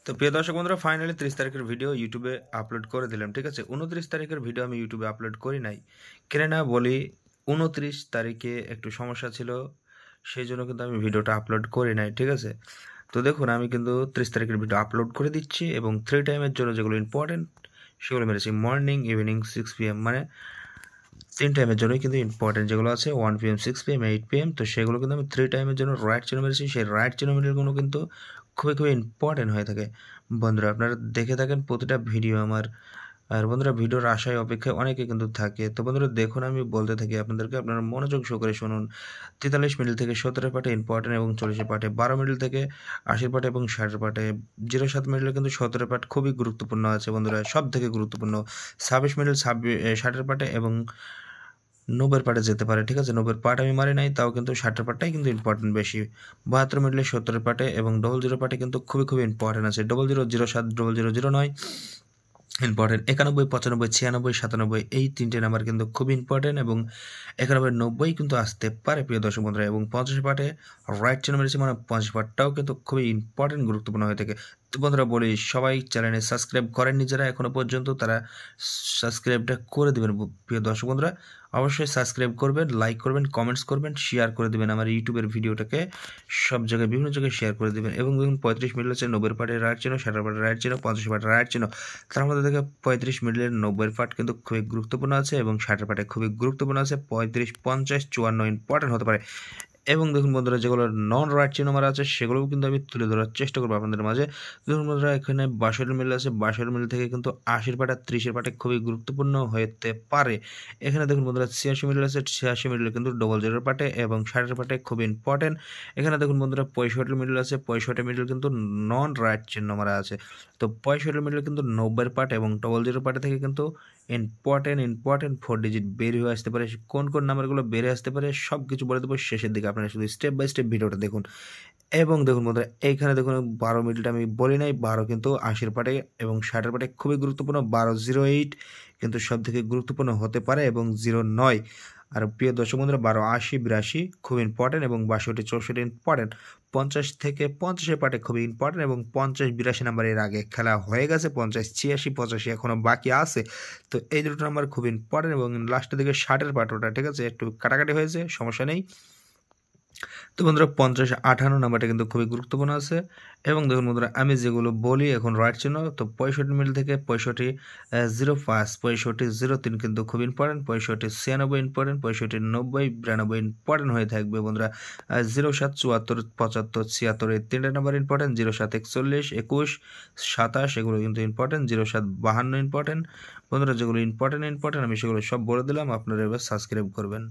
তো প্রিয় দর্শক বন্ধুরা, ফাইনালি 30 তারিখের ভিডিও ইউটিউবে আপলোড করে দিলাম। ঠিক আছে, 29 তারিখের ভিডিও আমি ইউটিউবে আপলোড করি নাই। কেননা বলি 29 তারিখে একটু সমস্যা ছিল, সেই জন্য কিন্তু আমি ভিডিওটা আপলোড করি নাই। ঠিক আছে, তো দেখুন আমি কিন্তু 30 তারিখের ভিডিও আপলোড করে দিচ্ছি এবং 3 টাইমের জন্য যেগুলো ইম্পর্টেন্ট সেগুলো মেরেছি। মর্নিং, ইভিনিং, 6 PM, মানে 3 টাইমের জন্যই কিন্তু ইম্পর্টেন্ট যেগুলো আছে 1 PM, 6 PM, 8 PM। তো সেগুলো কিন্তু আমি 3 টাইমের জন্য রাইট চিহ্ন মেরেছি। সেই রাইট চিহ্ন মেরেগুলো কিন্তু খুবই খুবই ইম্পর্টেন্ট হয়ে থাকে। বন্ধুরা আপনারা দেখে থাকেন প্রতিটা ভিডিও আমার। আর বন্ধুরা ভিডিওর আশায় অপেক্ষায় অনেকে কিন্তু থাকে। তো বন্ধুরা দেখুন আমি বলতে থাকি আপনাদেরকে, আপনারা মনোযোগ সহকারে শুনুন। 43 মিডল থেকে 17 পাটে ইম্পর্টেন্ট এবং 40 পাটে, 12 মিডল থেকে 80 পাটে এবং 60 পাটে, 07 মিডলে কিন্তু 17 পাট খুবই গুরুত্বপূর্ণ আছে বন্ধুরা, সব থেকে গুরুত্বপূর্ণ। 26 মিডল 60 পাটে এবং 90 পাটে যেতে পারে। ঠিক আছে, 90 পাট আমি মারি নাই, তাও কিন্তু 60 পাটটাই কিন্তু ইম্পর্টেন্ট বেশি। 72 মিডলে 70 পাটে এবং 00 পাটে কিন্তু খুবই খুবই ইম্পর্টেন্ট আছে। 00, 07, 0009 ইম্পর্টেন্ট। 91, 95, 96, 97 এই 3টে নাম্বার কিন্তু খুবই ইম্পর্টেন্ট এবং 91, 90 কিন্তু আসতে পারে প্রিয় দর্শক বন্ধুরা। এবং 50 পাটে রাইট চিহ্ন মেরেছি, মানে 50 পাটটাও কিন্তু খুবই ইম্পর্টেন্ট, গুরুত্বপূর্ণ হয়ে থাকে। তো বন্ধুরা বলি, সবাই চ্যানেলে সাবস্ক্রাইব করেননি যারা এখনও পর্যন্ত, তারা সাবস্ক্রাইবটা করে দেবেন প্রিয় দর্শক বন্ধুরা। অবশ্যই সাবস্ক্রাইব করবেন, লাইক করবেন, কমেন্টস করবেন, শেয়ার করে দেবেন আমার ইউটিউবের ভিডিওটাকে সব জায়গায়, বিভিন্ন জায়গায় শেয়ার করে দেবেন। এবং দেখুন 35 মিডল আছে 90 পাটে রাইট চিহ্ন, 60 পাটে রাইট চিহ্ন, 50 পাটে রাইট চিহ্ন। তার মধ্যে থেকে 35 মিডলের 90 পাট কিন্তু খুবই গুরুত্বপূর্ণ আছে এবং 60 পাটে খুবই গুরুত্বপূর্ণ আছে। 35, 50, 54 ইম্পর্টেন্ট হতে পারে। এবং দেখুন বন্ধুরা যেগুলো নন রাইট চিহ্ন মারা আছে সেগুলোও কিন্তু আমি তুলে ধরার চেষ্টা করবো আপনাদের মাঝে। দেখুন বন্ধুরা এখানে 62 মিডল আছে, 62 মিডল থেকে কিন্তু 80 পাটা 30 পাটে খুবই গুরুত্বপূর্ণ হতে পারে। এখানে দেখুন বন্ধুরা 86 মিডল আছে, 86 মিডলে কিন্তু 00 পাটে এবং 60 পাটে খুবই ইম্পর্টেন্ট। এখানে দেখুন বন্ধুরা 65 মিডল আছে, 65 মিডল কিন্তু নন রাইট চিহ্ন মারা আছে। তো 65 মিডলে কিন্তু 90 পাট এবং 00 পাটে থেকে কিন্তু ইম্পর্টেন্ট 4 ডিজিট বের হয়ে আসতে পারে। কোন কোন নাম্বারগুলো বেরিয়ে আসতে পারে সব কিছু বলে দেবো শেষের দিকে, আপনারা শুধু স্টেপ বাই স্টেপ ভিডিওটা দেখুন। এবং দেখুন বন্ধুরা এইখানে দেখুন 12 মিডলটা আমি বলি নাই, 12 কিন্তু 80 পাটে এবং 60 পাটে খুবই গুরুত্বপূর্ণ। 1208 কিন্তু সব থেকে গুরুত্বপূর্ণ হতে পারে এবং 09। আর প্রিয় দর্শক বন্ধুরা 12, 80, 82 খুব ইম্পর্টেন্ট এবং 62, 64 ইম্পর্টেন্ট। 50 থেকে 50 পাটে খুবই ইম্পর্টেন্ট এবং 50, 82 নাম্বার এর আগে খেলা হয়ে গেছে। 50, 86, 85 এখনও বাকি আছে। তো এই দুটো নাম্বার খুব ইম্পর্টেন্ট এবং লাস্টের দিকে 60 পাট, ওটা ঠিক আছে একটু কাটাকাটি হয়েছে, সমস্যা নেই। তো বন্ধুরা 50, 58 নাম্বারটা কিন্তু খুবই গুরুত্বপূর্ণ আছে। এবং দেখুন বন্ধুরা আমি যেগুলো বলি এখন রাইট চিহ্ন, তো 65 মিডল থেকে 65, 05, 65, 03 কিন্তু খুব ইম্পর্টেন্ট। 65, 96 ইম্পর্টেন্ট। 65, 90, 92 ইম্পর্টেন্ট হয়ে থাকবে বন্ধুরা। 07, 74, 75, 76 এই 3টে নাম্বার ইম্পর্টেন্ট। 07, 41, 21, 27 এগুলো কিন্তু ইম্পর্টেন্ট। 07, 52 ইম্পর্টেন্ট। বন্ধুরা যেগুলো ইম্পর্টেন্ট আমি সেগুলো সব বলে দিলাম, আপনারা এবার সাবস্ক্রাইব করবেন।